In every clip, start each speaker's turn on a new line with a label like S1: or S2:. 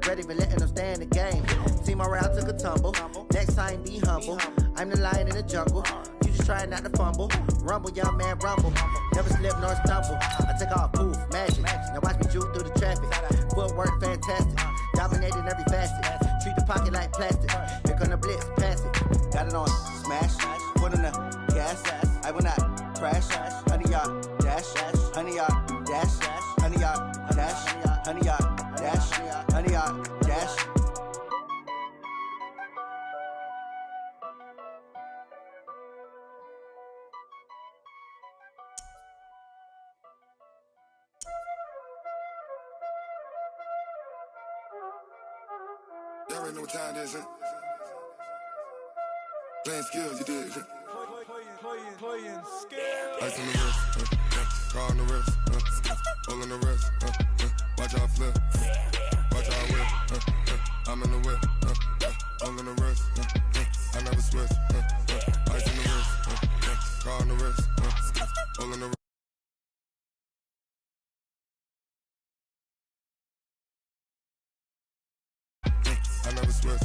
S1: ready for letting them stay in the game. See my route took a tumble. Next time, be humble. I'm the lion in the jungle. You just trying not to fumble. Rumble, young man, rumble. Never slip nor stumble. I take off, poof, magic. Now watch me juke through the traffic. Footwork, fantastic. Dominating every facet. Treat the pocket like plastic. Here come the blitz, pass it. Got it on, smash. Put in the gas. I will not crash. Honey, y'all, dash. Honey, y'all, dash. Honey, y'all, dash. Honey, y'all, dash. Honey, y'all, dash.
S2: Y'all already know what time it is, huh? Playing skills, you did, huh? Playing skills. Ice on the wrist, car on the wrist, hole on the wrist, watch out flip, watch out whip, I'm in the whip, hole on the wrist, I never switch, ice on the wrist, car on the wrist, hole on the wrist. I never switch.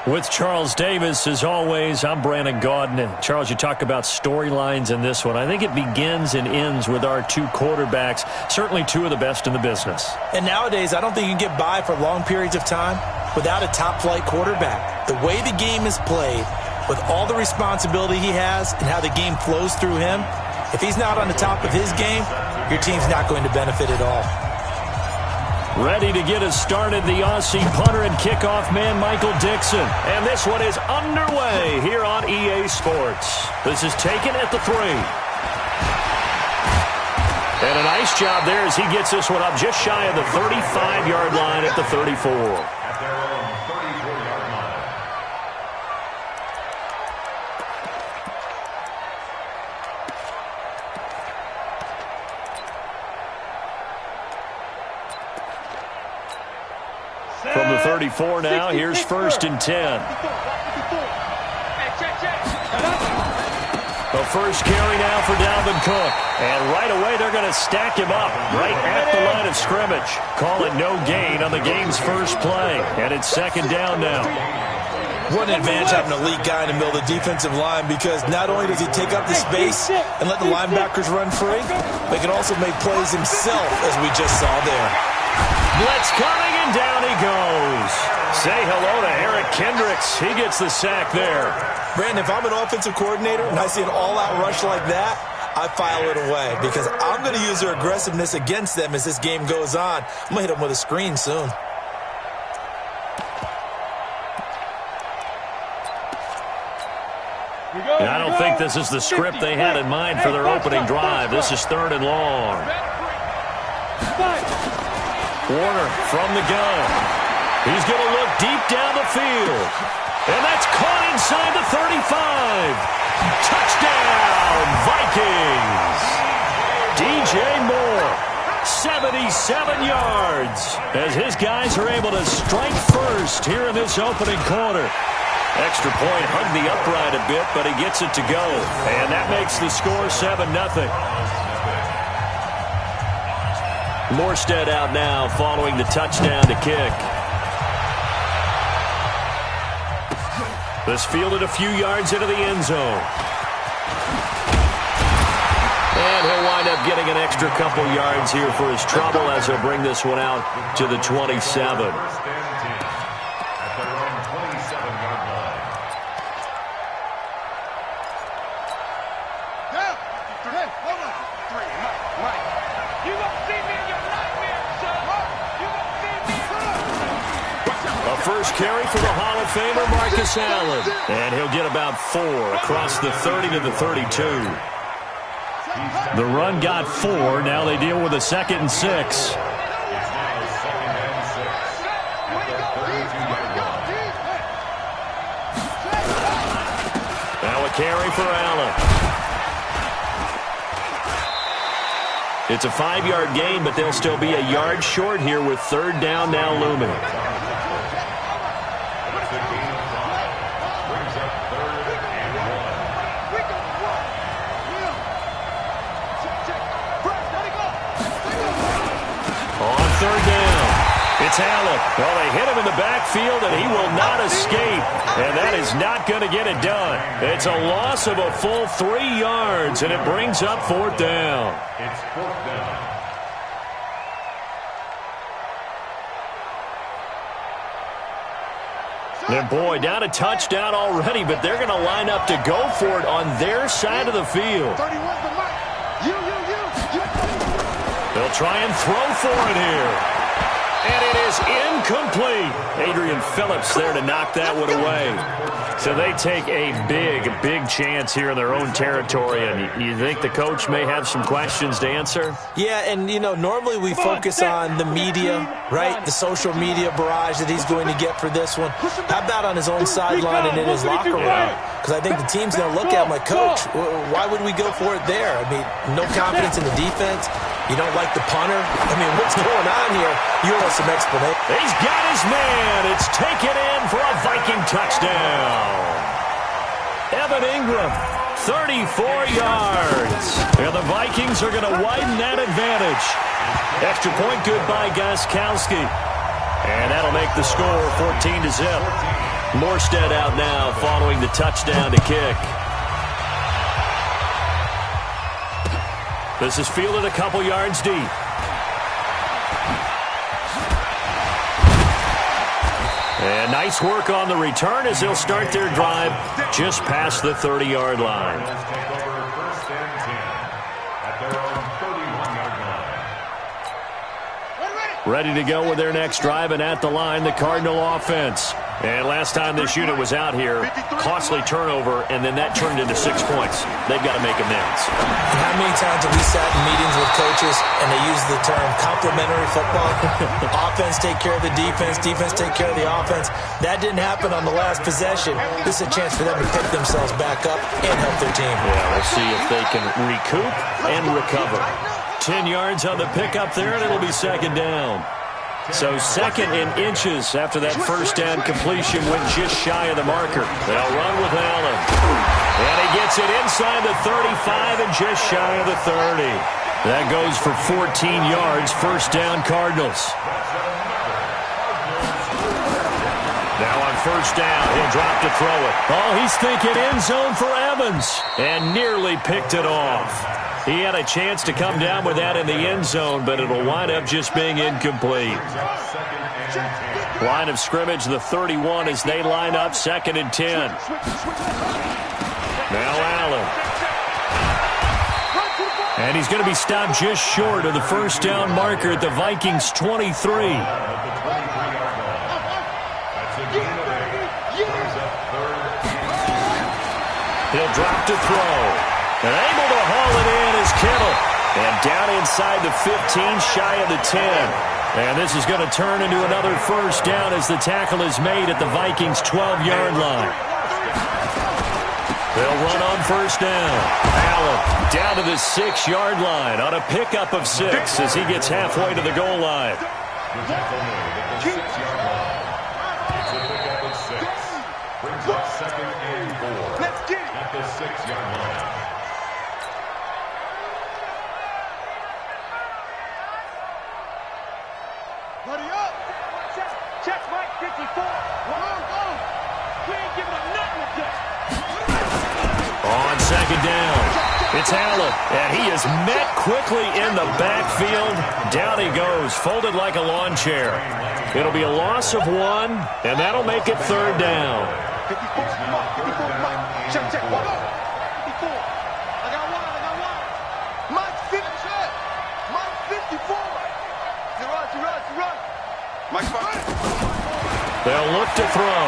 S3: With Charles Davis, as always, I'm Brandon Gaudin. And Charles, you talk about storylines in this one. I think it begins and ends with our two quarterbacks, certainly two of the best in the business.
S4: And nowadays, I don't think you can get by for long periods of time without a top-flight quarterback. The way the game is played, with all the responsibility he has and how the game flows through him, if he's not on the top of his game, your team's not going to benefit at all.
S3: Ready to get us started, the Aussie punter and kickoff man, Michael Dixon. And this one is underway here on EA Sports. This is taken at the 3. And a nice job there as he gets this one up just shy of the 35-yard line at the 34. From the 34 now, here's 1st and 10. The first carry now for Dalvin Cook. And right away, they're going to stack him up right at the line of scrimmage. Call it no gain on the game's first play. And it's 2nd down now.
S4: What an advantage having an elite guy in the middle of the defensive line, because not only does he take up the space and let the linebackers run free, but he can also make plays himself, as we just saw there.
S3: Blitz coming, and down he goes. Say hello to Eric Kendricks. He gets the sack there.
S4: Brandon, if I'm an offensive coordinator and I see an all-out rush like that, I file it away, because I'm going to use their aggressiveness against them as this game goes on. I'm going to hit them with a screen soon.
S3: And I don't think this is the script they had in mind for their opening drive. This is 3rd and long. Warner from the gun. He's going to look deep down the field. And that's caught inside the 35. Touchdown, Vikings. DJ Moore, 77 yards, as his guys are able to strike first here in this opening quarter. Extra point hugged the upright a bit, but he gets it to go. And that makes the score 7-0. Morstead out now following the touchdown to kick. This fielded a few yards into the end zone. And he'll wind up getting an extra couple yards here for his trouble as he'll bring this one out to the 27. First carry for the Hall of Famer Marcus Allen. And he'll get about 4 across the 30 to the 32. The run got 4. Now they deal with a 2nd and 6. Now a carry for Allen. It's a 5-yard gain, but they'll still be a yard short here with 3rd down now looming. third down. It's Allen. Well, they hit him in the backfield, and he will not escape. And that is not going to get it done. It's a loss of a full 3 yards, and it brings up fourth down.
S5: It's fourth down.
S3: And boy, down a touchdown already, but they're going to line up to go for it on their side of the field. They'll try and throw for it here. And it is incomplete. Adrian Phillips there to knock that one away. So they take a big chance here in their own territory. And you think the coach may have some questions to answer?
S4: Yeah, and, you know, normally we focus on the media, right? The social media barrage that he's going to get for this one. How about on his own sideline and in his locker room? Because I think the team's going to look at him like, Coach, why would we go for it there? I mean, no confidence in the defense. You don't like the punter? I mean, what's going on here? You owe us some explanation.
S3: He's got his man. It's taken in for a Viking touchdown. Evan Ingram, 34 yards. And the Vikings are going to widen that advantage. Extra point good by Gostkowski. And that'll make the score 14-0. Morstead out now following the touchdown to kick. This is fielded a couple yards deep. And nice work on the return as they'll start their drive just past the 30-yard line. Ready to go with their next drive, and at the line, the Cardinal offense. And last time this unit was out here, costly turnover, and then that turned into 6 points. They've got to make amends.
S4: How many times have we sat in meetings with coaches and they use the term complementary football? Offense take care of the defense, defense take care of the offense. That didn't happen on the last possession. This is a chance for them to pick themselves back up and help their team.
S3: Yeah, we'll see if they can recoup and recover. 10 yards on the pickup there, and it'll be second down. So second in inches after that first down completion went just shy of the marker. They'll run with Allen. And he gets it inside the 35 and just shy of the 30. That goes for 14 yards, first down Cardinals. Now on first down, he'll drop to throw it. Oh, he's thinking end zone for Evans. And nearly picked it off. He had a chance to come down with that in the end zone, but it'll wind up just being incomplete. Line of scrimmage, the 31 as they line up, second and 10. Now Allen. And he's going to be stopped just short of the first down marker at the Vikings 23. He'll drop to throw. And able to haul it in is Kittle. And down inside the 15, shy of the 10. And this is going to turn into another first down as the tackle is made at the Vikings' 12-yard line. They'll run on first down. Allen down to the 6-yard line on a pickup of 6 as he gets halfway to the goal line.
S5: The tackle made at the 6-yard line. It's a pickup of 6. Brings up second and 4 at the 6-yard line.
S6: Buddy up! Check, Mike, 54. One on, go! We ain't giving up nothing with this.
S3: On second down, it's Allen, and he is met quickly in the backfield. Down he goes, folded like a lawn chair. It'll be a loss of 1, and that'll make it third down.
S6: 54, come on, 54, Mike. Check, one on. 54. I got one. Mike, 50. Mike, 54. Run. Mike,
S3: They'll look to throw.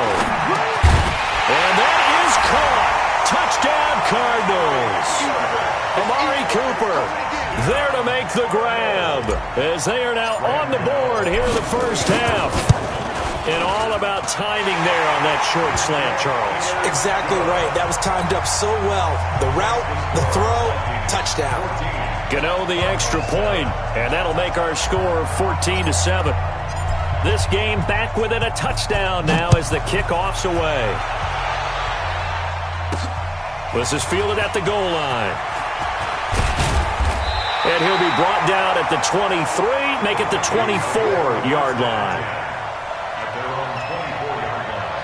S3: And that is caught. Touchdown, Cardinals. Amari Cooper there to make the grab as they are now on the board here in the first half. And all about timing there on that short slant, Charles.
S4: Exactly right. That was timed up so well. The route, the throw, touchdown.
S3: Gano the extra point, and that'll make our score 14-7. This game back within a touchdown now as the kickoff's away. This is fielded at the goal line. And he'll be brought down at the 23, make it the 24-yard line.
S5: At their own 24-yard line.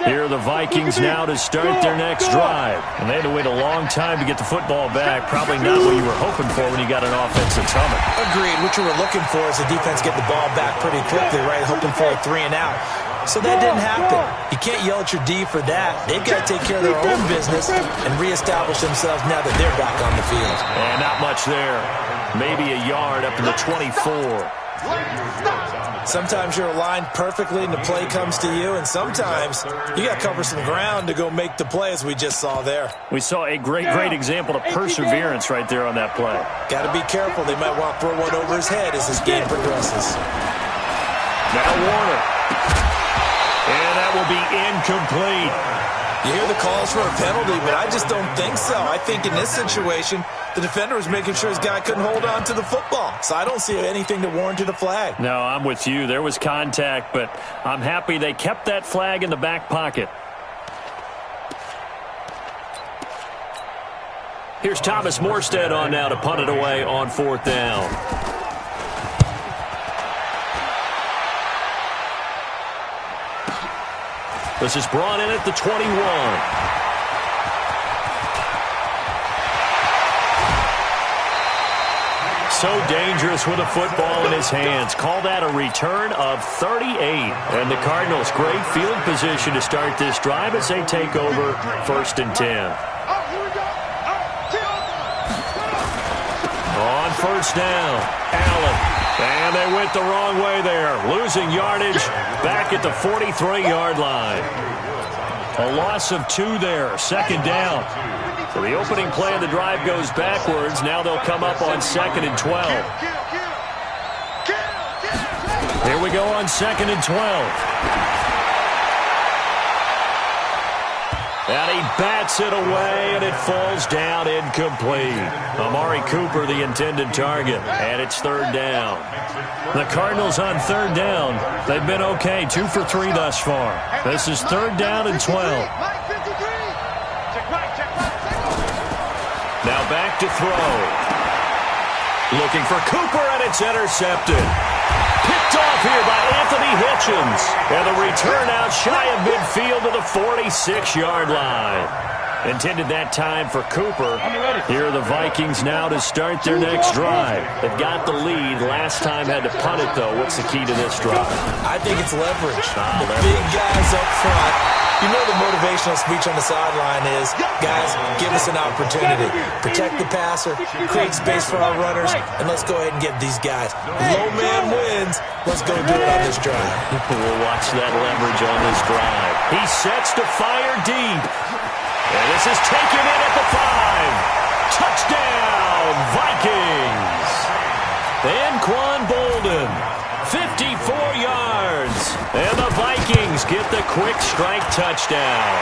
S3: Here are the Vikings now to start their next drive. And they had to wait a long time to get the football back. Probably not what you were hoping for when you got an offense that's humming.
S4: Agreed. What you were looking for is the defense get the ball back pretty quickly, right? Hoping for a 3 and out. So that didn't happen. You can't yell at your D for that. They've got to take care of their own business and reestablish themselves now that they're back on the field.
S3: And not much there. Maybe a yard up to the 24.
S4: Sometimes you're aligned perfectly and the play comes to you, and sometimes you got to cover some ground to go make the play, as we just saw there.
S3: We saw a great example of perseverance right there on that play.
S4: Got to be careful. They might want to throw one over his head as this game progresses.
S3: Now Warner. And that will be incomplete.
S4: You hear the calls for a penalty, but I just don't think so. I think in this situation, the defender was making sure his guy couldn't hold on to the football. So I don't see anything that warranted a flag.
S3: No, I'm with you. There was contact, but I'm happy they kept that flag in the back pocket. Here's Thomas Morstead on now to punt it away on 4th down. This is brought in at the 21. So dangerous with a football in his hands. Call that a return of 38. And the Cardinals, great field position to start this drive as they take over 1st and 10. On 1st down, Allen. And they went the wrong way there. Losing yardage back at the 43-yard line. A loss of 2 there. 2nd down. So the opening play of the drive goes backwards. Now they'll come up on 2nd and 12. Here we go on 2nd and 12. And he bats it away, and it falls down incomplete. Amari Cooper, the intended target, and it's 3rd down. The Cardinals on 3rd down, they've been okay, 2 for 3 thus far. This is 3rd down and 12. Now back to throw. Looking for Cooper, and it's intercepted. Picked off here by Anthony Hitchens. And the return out shy of midfield to the 46-yard line. Intended that time for Cooper. Here are the Vikings now to start their next drive. They've got the lead. Last time had to punt it, though. What's the key to this drive?
S4: I think it's leverage. The big guys up front. You know the motivational speech on the sideline is, guys, give us an opportunity. Protect the passer, create space for our runners, and let's go ahead and get these guys. Low man wins. Let's go do it on this drive.
S3: We'll watch that leverage on this drive. He sets to fire deep. And this is taken in at the 5. Touchdown, Vikings. Anquan Bolden, 54 yards. And the Vikings get the quick strike touchdown.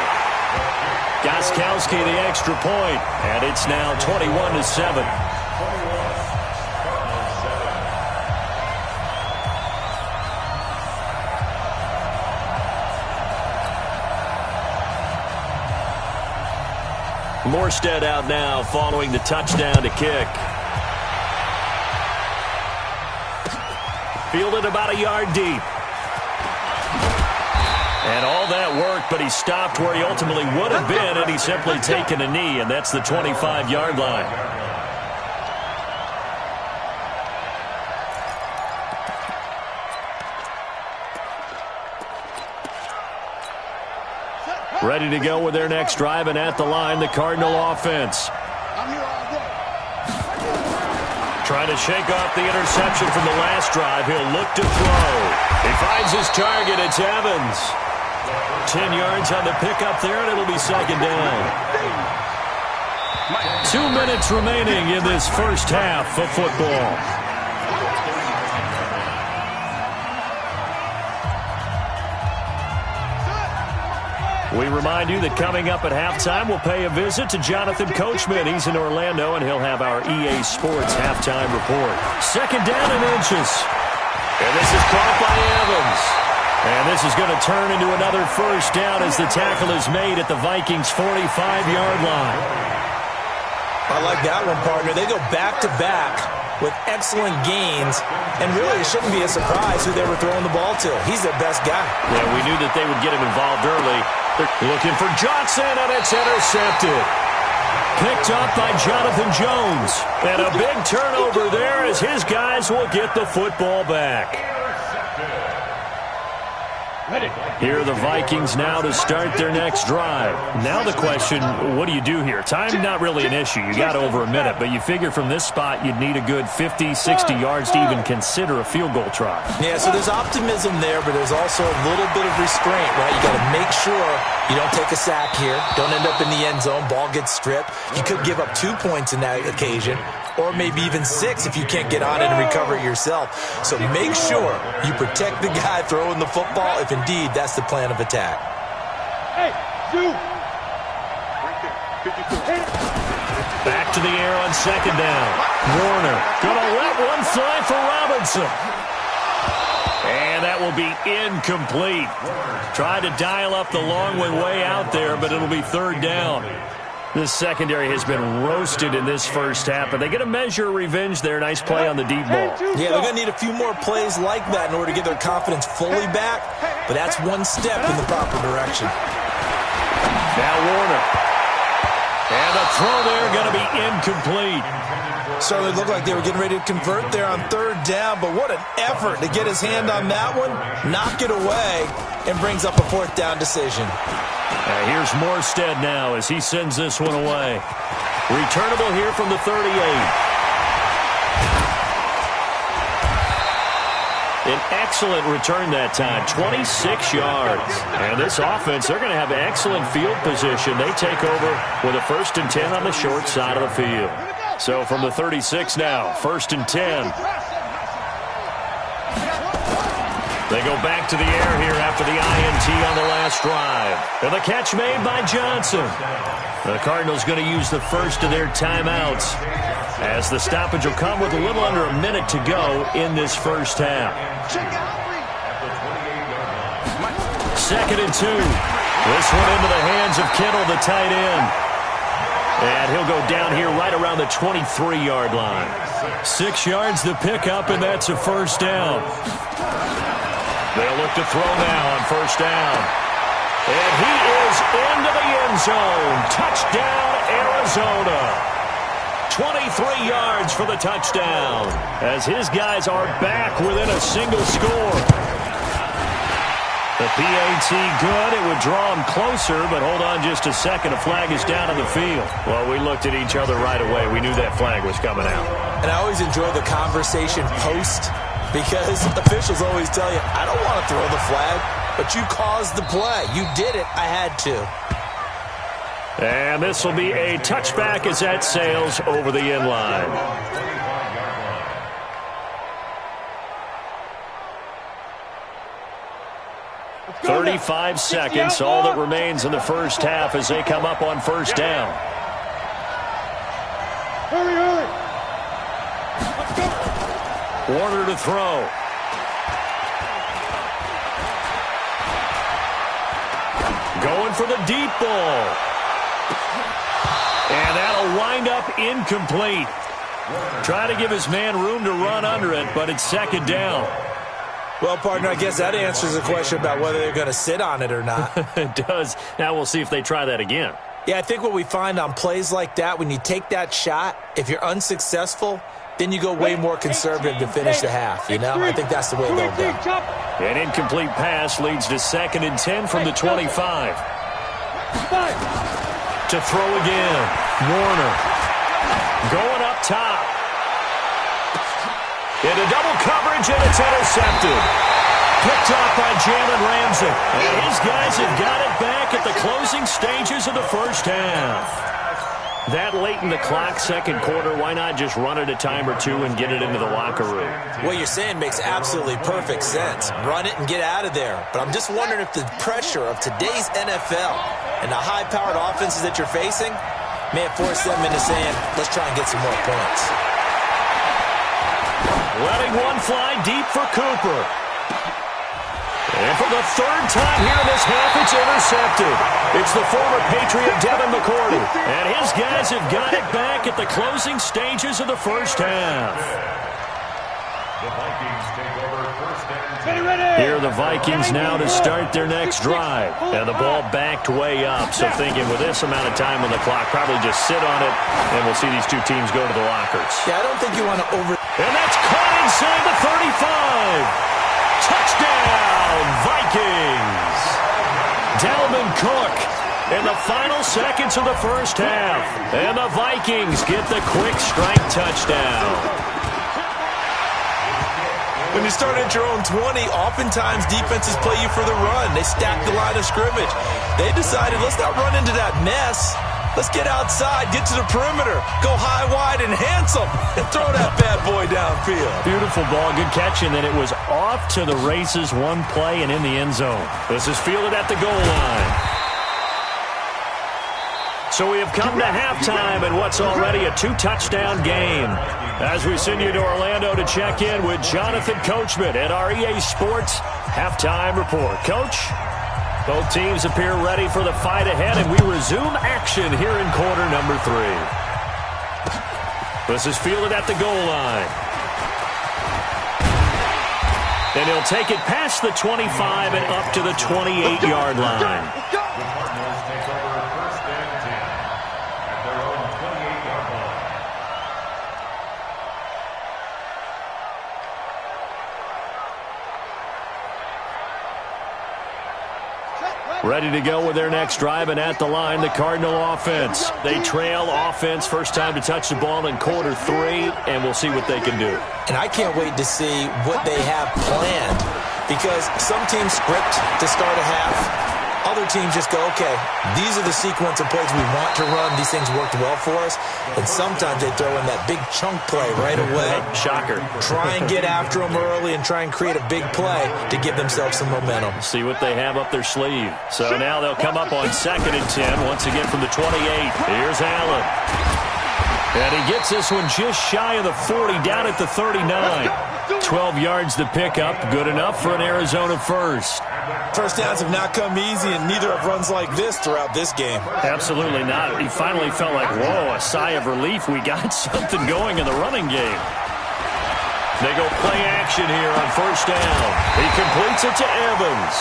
S3: Gostkowski the extra point, and it's now 21-7. Morstead out now following the touchdown to kick. Fielded about a yard deep. And all that worked, but he stopped where he ultimately would have been, and he's simply taken a knee, and that's the 25-yard line. Ready to go with their next drive, and at the line, the Cardinal offense. Trying to shake off the interception from the last drive. He'll look to throw. He finds his target. It's Evans. 10 yards on the pickup there, and it'll be 2nd down. 2 minutes remaining in this first half of football. We remind you that coming up at halftime, we'll pay a visit to Jonathan Coachman. He's in Orlando, and he'll have our EA Sports halftime report. 2nd down and inches. And this is caught by Evans. And this is going to turn into another first down as the tackle is made at the Vikings' 45-yard line.
S4: I like that one, partner. They go back-to-back with excellent gains, and really it shouldn't be a surprise who they were throwing the ball to. He's their best guy.
S3: Yeah, we knew that they would get him involved early. They're looking for Johnson, and it's intercepted. Picked up by Jonathan Jones. And a big turnover there as his guys will get the football back. Here are the Vikings now to start their next drive. Now the question, what do you do here? Time not really an issue. You got over a minute, but you figure from this spot you'd need a good 50, 60 yards to even consider a field goal try.
S4: Yeah, so there's optimism there, but there's also a little bit of restraint, right? You got to make sure you don't take a sack here. Don't end up in the end zone. Ball gets stripped. You could give up 2 points in that occasion, or maybe even 6 if you can't get on it and recover it yourself. So make sure you protect the guy throwing the football if indeed that's the plan of attack.
S6: Hey, shoot!
S3: Back to the air on second down. Warner gonna let one fly for Robinson. And that will be incomplete. Tried to dial up the long way out there, but it'll be third down. This secondary has been roasted in this first half, but they get a measure of revenge there. Nice play on the deep ball.
S4: Yeah, they're going to need a few more plays like that in order to get their confidence fully back, but that's one step in the proper direction.
S3: Now Warner. And the throw there going to be incomplete.
S4: Certainly looked like they were getting ready to convert there on third down, but what an effort to get his hand on that one, knock it away, and brings up a fourth down decision.
S3: Here's Morstead now as he sends this one away. Returnable here from the 38. An excellent return that time, 26 yards. And this offense, they're going to have excellent field position. They take over with a 1st and 10 on the short side of the field. So from the 36 now, 1st and 10. They go back to the air here after the INT on the last drive. And the catch made by Johnson. The Cardinals going to use the first of their timeouts as the stoppage will come with a little under a minute to go in this first half. 2nd and 2. This one into the hands of Kittle, the tight end. And he'll go down here right around the 23-yard line. 6 yards to pick up, and that's a first down. They'll look to throw now on first down. And he is into the end zone. Touchdown, Arizona. 23 yards for the touchdown as his guys are back within a single score. The PAT good. It would draw him closer, but hold on just a second. A flag is down on the field. Well, we looked at each other right away. We knew that flag was coming out.
S4: And I always enjoy the conversation post because officials always tell you, I don't want to throw the flag, but you caused the play. You did it. I had to.
S3: And this will be a touchback as that sails over the end line. "35 seconds, all that remains in the first half as they come up on first down.
S6: Hurry, hurry. Let's go.
S3: Warner to throw. Going for the deep ball. And that'll wind up incomplete. Try to give his man room to run under it, but it's second down.
S4: Well, partner, I guess that answers the question about whether they're going to sit on it or not.
S3: It does. Now we'll see if they try that again.
S4: Yeah, I think what we find on plays like that, when you take that shot, if you're unsuccessful, then you go way more conservative to finish the half, you know? I think that's the way they'll go.
S3: An incomplete pass leads to 2nd and 10 from the 25. To throw again. Warner. Going up top. Into double coverage, and it's intercepted. Picked off by Jalen Ramsey. And his guys have got it back at the closing stages of the first half. That late in the clock, second quarter, why not just run it a time or two and get it into the locker room?
S4: What you're saying makes absolutely perfect sense. Run it and get out of there. But I'm just wondering if the pressure of today's NFL and the high-powered offenses that you're facing may have forced them into saying, let's try and get some more points.
S3: Letting one fly deep for Cooper. And for the third time here in this half, it's intercepted. It's the former Patriot Devin McCourty. And his guys have got it back at the closing stages of the first half.
S5: The Vikings take over first and 10.
S3: Here are the Vikings now to start their next drive. And the ball backed way up. So thinking with this amount of time on the clock, probably just sit on it, and we'll see these two teams go to the lockers.
S4: Yeah, I don't think you want to over...
S3: And that's caught inside the 35. Touchdown, Vikings! Dalvin Cook in the final seconds of the first half. And the Vikings get the quick strike touchdown.
S4: When you start at your own 20, oftentimes defenses play you for the run. They stack the line of scrimmage. They decided, let's not run into that mess. Let's get outside, get to the perimeter, go high, wide, and handsome, and throw that bad boy downfield.
S3: Beautiful ball, good catch, and then it was off to the races, one play, and in the end zone. This is fielded at the goal line. So we have come to halftime in what's already a two-touchdown game. As we send you to Orlando to check in with Jonathan Coachman at our EA Sports Halftime Report. Coach, both teams appear ready for the fight ahead, and we resume action here in quarter number 3. This is fielded at the goal line. And he'll take it past the 25 and up to the 28-yard line.
S5: The Cardinals take over first and 10 at their own 28-yard line.
S3: Ready to go with their next drive, and at the line, the Cardinal offense. They trail offense, first time to touch the ball in quarter 3, and we'll see what they can do.
S4: And I can't wait to see what they have planned, because some teams script to start a half. Other teams just go, okay, these are the sequence of plays we want to run. These things worked well for us. And sometimes they throw in that big chunk play right away.
S3: Shocker.
S4: Try and get after them early and try and create a big play to give themselves some momentum.
S3: See what they have up their sleeve. So now they'll come up on 2nd and 10, once again from the 28. Here's Allen. And he gets this one just shy of the 40, down at the 39. 12 yards to pick up, good enough for an Arizona first.
S4: First downs have not come easy, and neither have runs like this throughout this game.
S3: Absolutely not. He finally felt like, whoa, a sigh of relief. We got something going in the running game. They go play action here on first down. He completes it to Evans.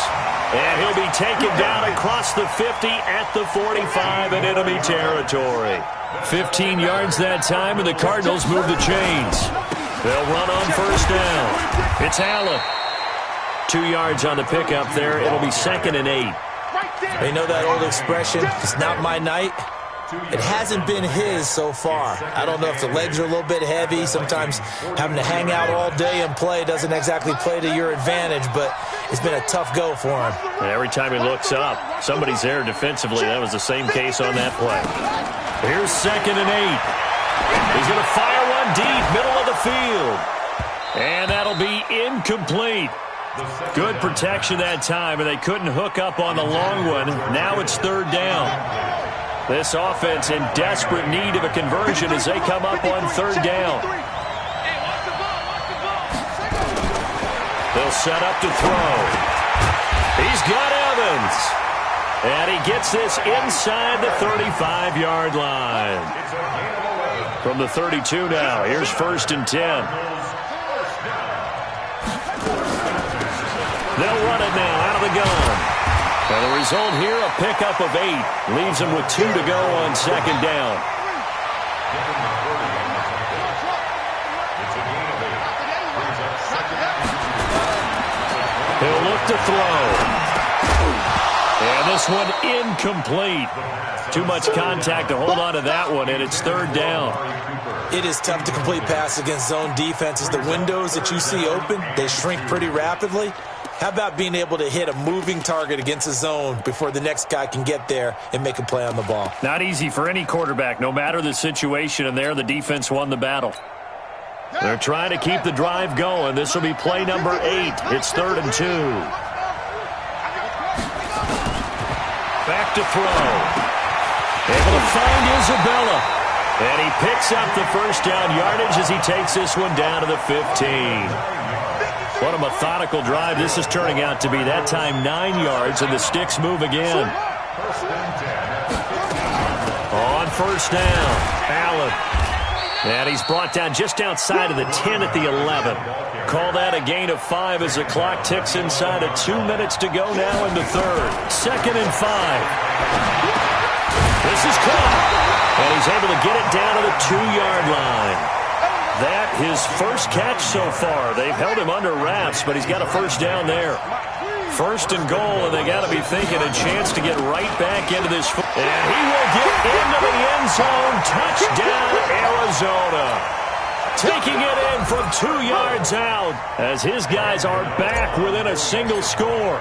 S3: And he'll be taken down across the 50 at the 45 in enemy territory. 15 yards that time, and the Cardinals move the chains. They'll run on first down. It's Allen. 2 yards on the pickup there. It'll be 2nd and 8.
S4: They know that old expression, it's not my night. It hasn't been his so far. I don't know if the legs are a little bit heavy. Sometimes having to hang out all day and play doesn't exactly play to your advantage, but it's been a tough go for him.
S3: And every time he looks up, somebody's there defensively. That was the same case on that play. Here's 2nd and 8. He's going to fire one deep, middle of the field. And that'll be incomplete. Good protection that time, and they couldn't hook up on the long one. Now it's 3rd down. This offense in desperate need of a conversion as they come up on 3rd down. They'll set up to throw. He's got Evans. And he gets this inside the 35-yard line. From the 32 now, here's 1st and 10. They'll run it now out of the gun. And the result here, a pickup of 8. Leaves them with 2 to go on 2nd down. He'll look to throw. And this one incomplete. Too much contact to hold on to that one, and it's 3rd down.
S4: It is tough to complete pass against zone defenses. The windows that you see open, they shrink pretty rapidly. How about being able to hit a moving target against a zone before the next guy can get there and make a play on the ball?
S3: Not easy for any quarterback, no matter the situation, and there the defense won the battle. They're trying to keep the drive going. This will be play number 8. It's 3rd and 2. Back to throw. Able to find Isabella. And he picks up the first down yardage as he takes this one down to the 15. What a methodical drive this is turning out to be. That time 9 yards, and the sticks move again. On first down, Allen. And he's brought down just outside of the 10 at the 11. Call that a gain of 5 as the clock ticks inside of 2 minutes to go now in the third. 2nd and 5. This is caught. And he's able to get it down to the 2-yard line. That his first catch so far. They've held him under wraps, but he's got a first down there. 1st and goal, and they got to be thinking a chance to get right back into this. And he will get into the end zone. Touchdown, Arizona. Taking it in from 2 yards out as his guys are back within a single score.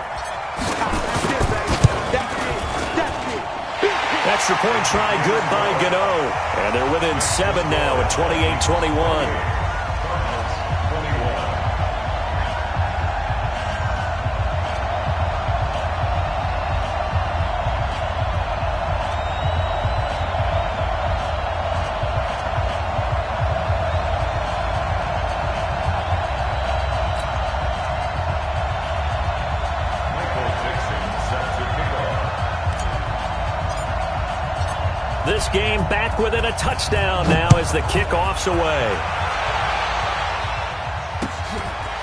S3: Extra point try good by Gano. And they're within 7 now at 28-21. This game back within a touchdown now as the kickoff's away.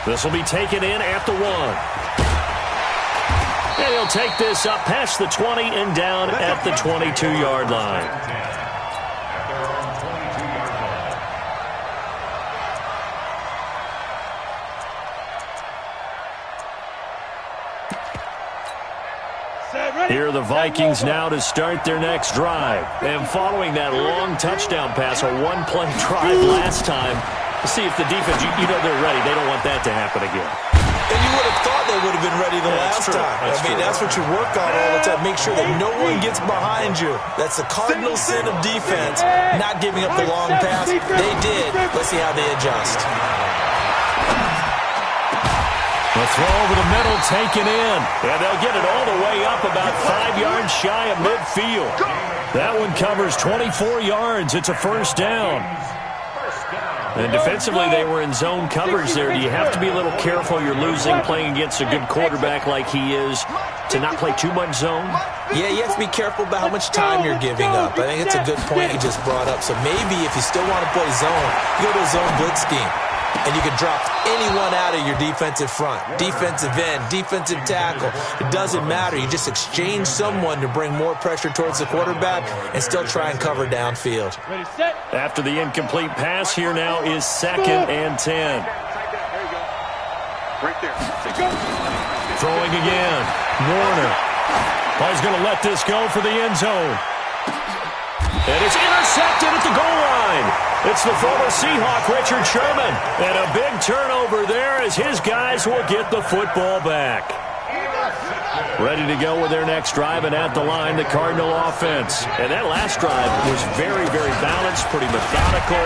S3: This will be taken in at the 1. And he'll take this up past the 20 and down at the 22-yard line. Here are the Vikings now to start their next drive. And following that long touchdown pass, a one-play drive last time, to see if the defense, you know they're ready. They don't want that to happen again.
S4: And you would have thought they would have been ready the last time. That's what you work on all the time. Make sure that no one gets behind you. That's the cardinal sin of defense, not giving up the long pass. They did. Let's see how they adjust.
S3: The throw over the middle taken in. And they'll get it all the way up about 5 yards shy of midfield. That one covers 24 yards. It's a first down. And defensively, they were in zone coverage there. Do you have to be a little careful? You're losing playing against a good quarterback like he is to not play too much zone?
S4: Yeah, you have to be careful about how much time you're giving up. I think it's a good point you just brought up. So maybe if you still want to play zone, you go to a zone blitz scheme. And you can drop anyone out of your defensive front, defensive end, defensive tackle. It doesn't matter. You just exchange someone to bring more pressure towards the quarterback and still try and cover downfield.
S3: After the incomplete pass, here now is 2nd and 10. Throwing again. Warner. He's going to let this go for the end zone. And it's intercepted at the goal line. It's the former Seahawk, Richard Sherman. And a big turnover there as his guys will get the football back. Ready to go with their next drive, and at the line, the Cardinal offense. And that last drive was very, very balanced, pretty methodical.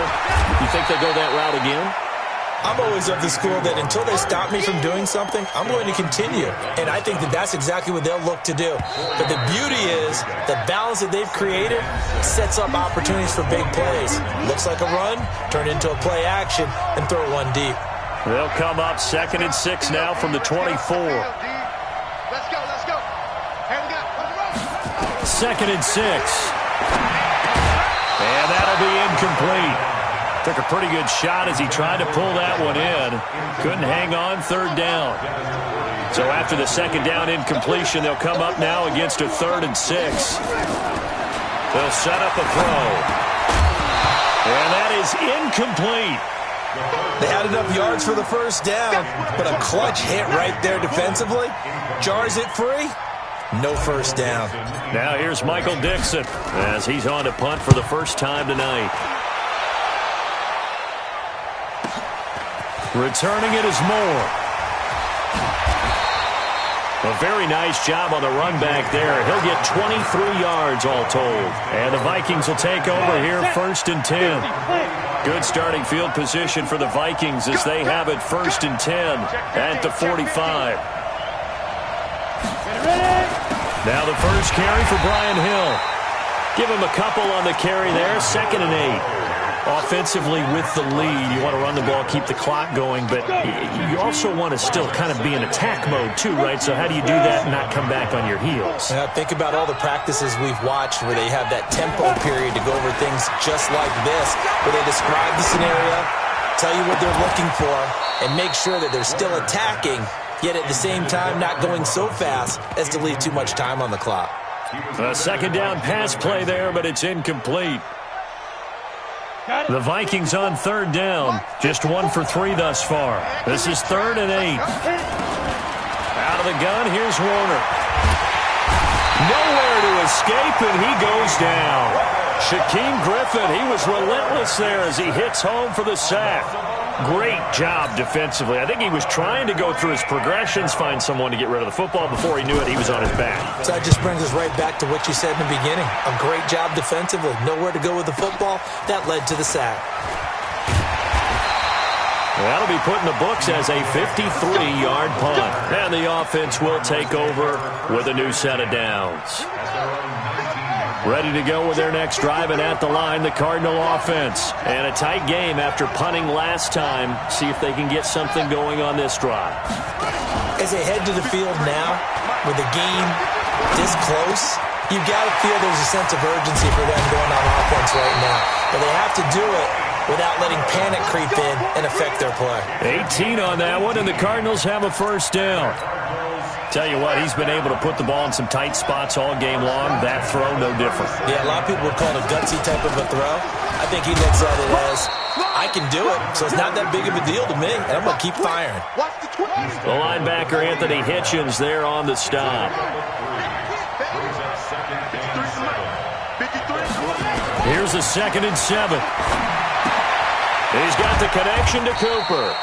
S3: You think they'll go that route again?
S4: I'm always of the school that until they stop me from doing something, I'm going to continue. And I think that that's exactly what they'll look to do. But the beauty is the balance that they've created sets up opportunities for big plays. Looks like a run, turn into a play action, and throw one deep.
S3: They'll come up 2nd and 6 now from the 24.
S6: Let's go, let's go. Here we go.
S3: 2nd and 6. And that'll be incomplete. Took a pretty good shot as he tried to pull that one in. Couldn't hang on, 3rd down. So after the 2nd down incompletion, they'll come up now against a 3rd and 6. They'll set up a throw. And that is incomplete.
S4: They had enough yards for the first down, but a clutch hit right there defensively jars it free. No first down.
S3: Now here's Michael Dixon as he's on to punt for the first time tonight. Returning it is Moore. A very nice job on the run back there. He'll get 23 yards all told. And the Vikings will take over here 1st and 10. Good starting field position for the Vikings as they have it 1st and 10 at the 45. Now the first carry for Brian Hill. Give him a couple on the carry there, 2nd and 8. Offensively with the lead, you want to run the ball, keep the clock going, but you also want to still kind of be in attack mode too, right? So how do you do that and not come back on your heels?
S4: Yeah, think about all the practices we've watched where they have that tempo period to go over things just like this, where they describe the scenario, tell you what they're looking for, and make sure that they're still attacking, yet at the same time not going so fast as to leave too much time on the clock.
S3: A second down pass play there, but it's incomplete. The Vikings on third down. Just 1 for 3 thus far. This is 3rd and 8. Out of the gun, here's Warner. Nowhere to escape, and he goes down. Shaquem Griffin, he was relentless there as he hits home for the sack. Great job defensively. I think he was trying to go through his progressions, find someone to get rid of the football. Before he knew it, he was on his back.
S4: So that just brings us right back to what you said in the beginning. A great job defensively. Nowhere to go with the football. That led to the sack.
S3: That'll be put in the books as a 53-yard punt. And the offense will take over with a new set of downs. Ready to go with their next drive, and at the line, the Cardinal offense. And a tight game after punting last time. See if they can get something going on this drive.
S4: As they head to the field now, with the game this close, you've got to feel there's a sense of urgency for them going on offense right now. But they have to do it without letting panic creep in and affect their play.
S3: 18 on that one, and the Cardinals have a first down. Tell you what, he's been able to put the ball in some tight spots all game long. That throw, no different.
S4: Yeah, a lot of people would call it a gutsy type of a throw. I think he looks at it as, I can do it, so it's not that big of a deal to me, and I'm going to keep firing.
S3: The linebacker, Anthony Hitchens, there on the stop. Here's a 2nd and 7. He's got the connection to Cooper.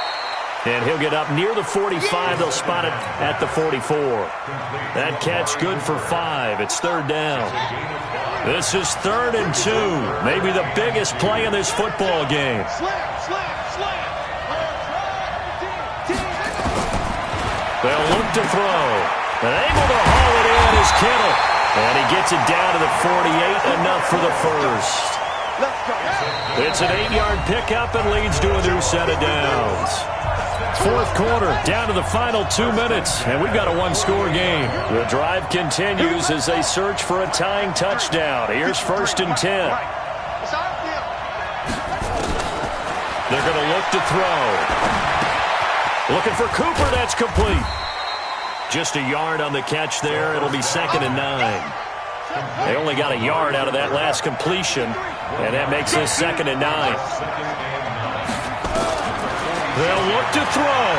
S3: And he'll get up near the 45. They'll spot it at the 44. That catch good for 5. It's 3rd down. This is 3rd and 2. Maybe the biggest play in this football game. They'll look to throw. And able to haul it in is Kittle. And he gets it down to the 48. Enough for the first. It's an 8-yard pickup and leads to a new set of downs. 4th quarter, down to the final 2 minutes, and we've got a 1-score game. The drive continues as they search for a tying touchdown. Here's 1st and 10. They're going to look to throw. Looking for Cooper, that's complete. Just a yard on the catch there. It'll be 2nd and 9. They only got a yard out of that last completion, and that makes this 2nd and 9. They'll look to throw.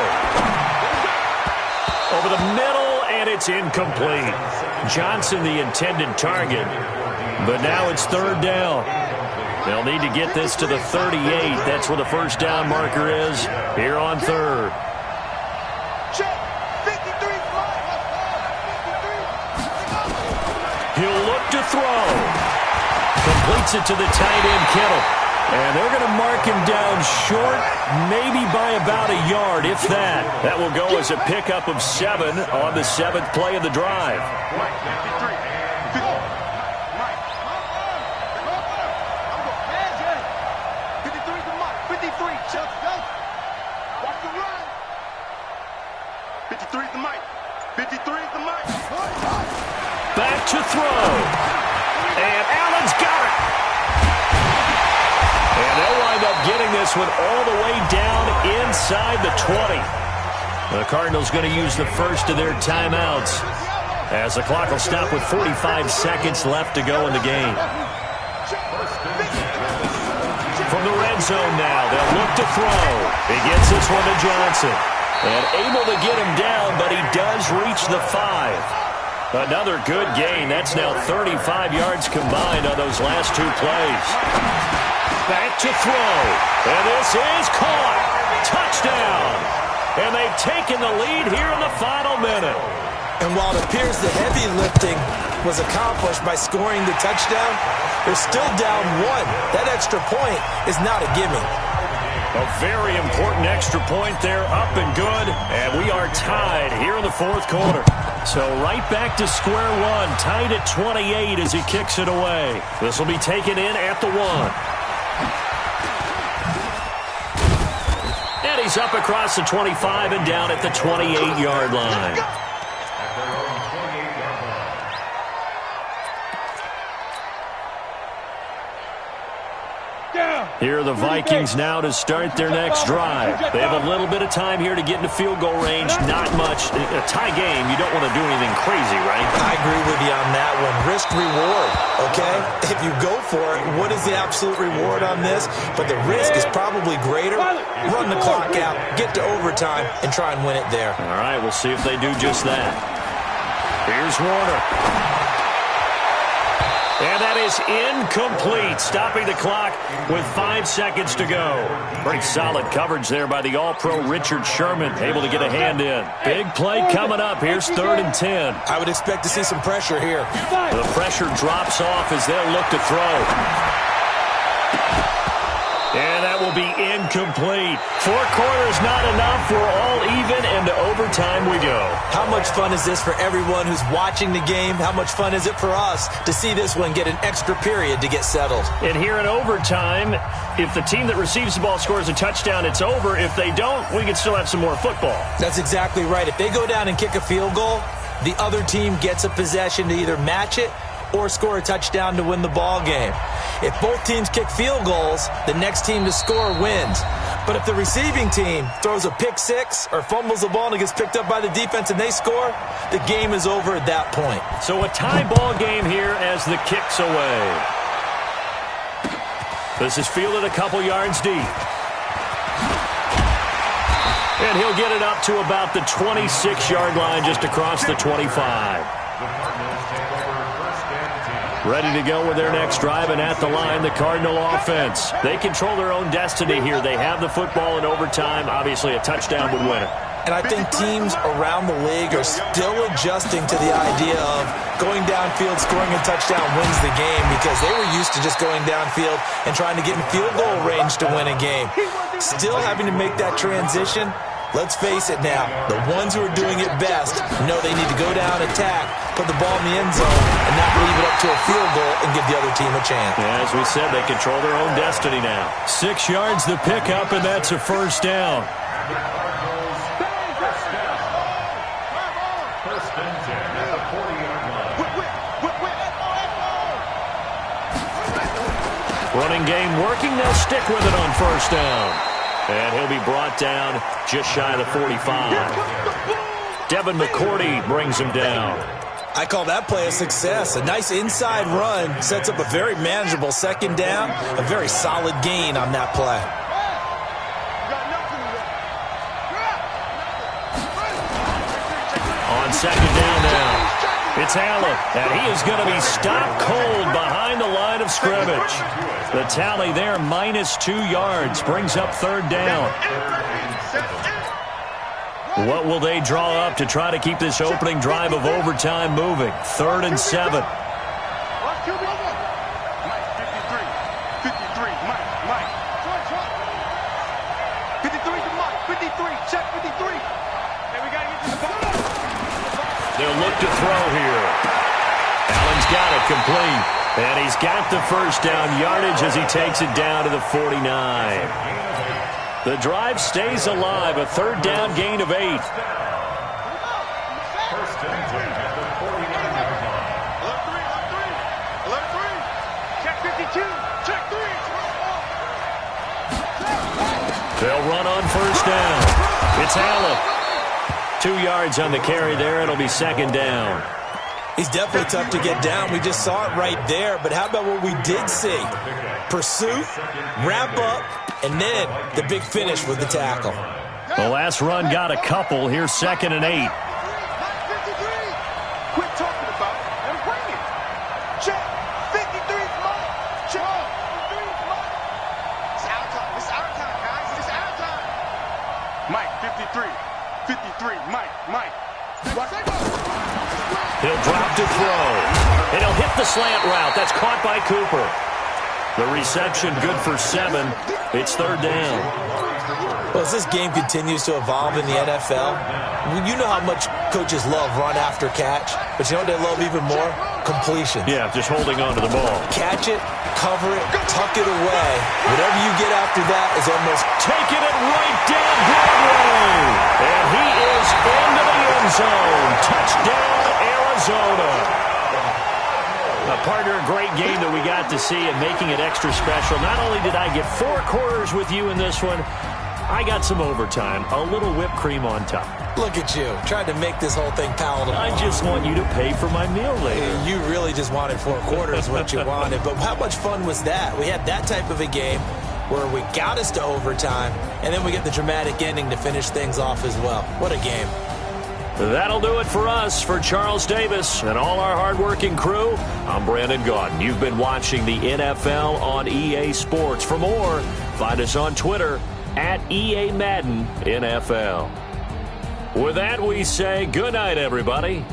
S3: Over the middle, and it's incomplete. Johnson, the intended target. But now it's 3rd down. They'll need to get this to the 38. That's where the first down marker is here on 3rd. He'll look to throw. Completes it to the tight end, Kittle. And they're going to mark him down short, maybe by about a yard, if that. That will go as a pickup of 7 on the 7th play of the drive. Back to throw. And Allen's got it. And they'll wind up getting this one all the way down inside the 20. The Cardinals going to use the first of their timeouts as the clock will stop with 45 seconds left to go in the game. From the red zone now, they'll look to throw. He gets this one to Johnson. And able to get him down, but he does reach the 5. Another good gain. That's now 35 yards combined on those last 2 plays. Back to throw. And this is caught. Touchdown. And they've taken the lead here in the final minute.
S4: And while it appears the heavy lifting was accomplished by scoring the touchdown, they're still down 1. That extra point is not a gimme.
S3: A very important extra point there, up and good. And we are tied here in the 4th quarter. So right back to square one, tied at 28 as he kicks it away. This will be taken in at the 1. He's up across the 25 and down at the 28-yard line.
S5: At their own 28-yard line.
S3: Here are the Vikings now to start their next drive. They have a little bit of time here to get into field goal range. Not much. A tie game, you don't want to do anything crazy, right?
S4: I agree with you on that one. Risk reward, okay? If you go for it, what is the absolute reward on this? But the risk is probably greater. Run the clock out, get to overtime, and try and win it there.
S3: All right, we'll see if they do just that. Here's Warner. And that is incomplete, stopping the clock with 5 seconds to go. Pretty solid coverage there by the All-Pro Richard Sherman, able to get a hand in. Big play coming up. Here's 3rd and 10.
S4: I would expect to see some pressure here.
S3: The pressure drops off as they'll look to throw. And that will be incomplete. 4 quarters not enough. We're all even, and to overtime we go.
S4: How much fun is this for everyone who's watching the game? How much fun is it for us to see this one get an extra period to get settled?
S3: And here in overtime, if the team that receives the ball scores a touchdown, it's over. If they don't, we can still have some more football.
S4: That's exactly right. If they go down and kick a field goal, the other team gets a possession to either match it or score a touchdown to win the ball game. If both teams kick field goals, the next team to score wins. But if the receiving team throws a pick six or fumbles the ball and it gets picked up by the defense and they score, the game is over at that point.
S3: So a tie ball game here as the kick's away. This is fielded a couple yards deep. And he'll get it up to about the 26-yard line just across the 25. Ready to go with their next drive, and at the line, the Cardinal offense. They control their own destiny here. They have the football in overtime. Obviously, a touchdown would win it.
S4: And I think teams around the league are still adjusting to the idea of going downfield, scoring a touchdown wins the game, because they were used to just going downfield and trying to get in field goal range to win a game. Still having to make that transition. Let's face it now, the ones who are doing it best know they need to go down, attack, put the ball in the end zone, and not leave it up to a field goal and give the other team a chance.
S3: Yeah, as we said, they control their own destiny now. 6 yards the pickup, and that's a first down.
S5: First and 10 at the 40-yard line.
S3: Running game working. They'll stick with it on first down. And he'll be brought down just shy of the 45. Devin McCourty brings him down.
S4: I call that play a success. A nice inside run sets up a very manageable second down. A very solid gain on that play.
S3: On second down now. It's Allen, and he is going to be stopped cold behind the line of scrimmage. The tally there, -2 yards, brings up third down. What will they draw up to try to keep this opening drive of overtime moving? 3rd and 7. They'll look to throw here. Allen's got it complete. And he's got the first down yardage as he takes it down to the 49. The drive stays alive. A third down gain of 8.
S5: First and 10 at the 49-yard line.
S6: Alert 3. Check 52. Check 3.
S3: They'll run on first down. It's Allen. 2 yards on the carry there. It'll be second down.
S4: He's definitely tough to get down. We just saw it right there. But how about what we did see? Pursuit, wrap up, and then the big finish with the tackle.
S3: The last run got a couple. Here's 2nd and 8.
S6: Quit talking about it and bring it. Check. 53's mine. Check. 53's mine. It's our time. It's our time, guys. It's our time. Mike, 53. 53. Mike.
S3: He'll drop to throw. And he'll hit the slant route. That's caught by Cooper. The reception good for 7. It's third down.
S4: Well, as this game continues to evolve in the NFL, you know how much coaches love run after catch, but you know what they love even more? Completion.
S3: Yeah, just holding on to the ball.
S4: Catch it, cover it, tuck it away. Whatever you get after that is almost
S3: taking it right down. end zone. Touchdown, Arizona. Partner, a great game that we got to see and making it extra special. Not only did I get 4 quarters with you in this one, I got some overtime, a little whipped cream on top.
S4: Look at you, trying to make this whole thing palatable.
S3: I just want you to pay for my meal later.
S4: You really just wanted 4 quarters, what you wanted. But how much fun was that? We had that type of a game where we got us to overtime, and then we get the dramatic ending to finish things off as well. What a game.
S3: That'll do it for us. For Charles Davis and all our hardworking crew, I'm Brandon Gaudin. You've been watching the NFL on EA Sports. For more, find us on Twitter at EA Madden NFL. With that, we say good night, everybody.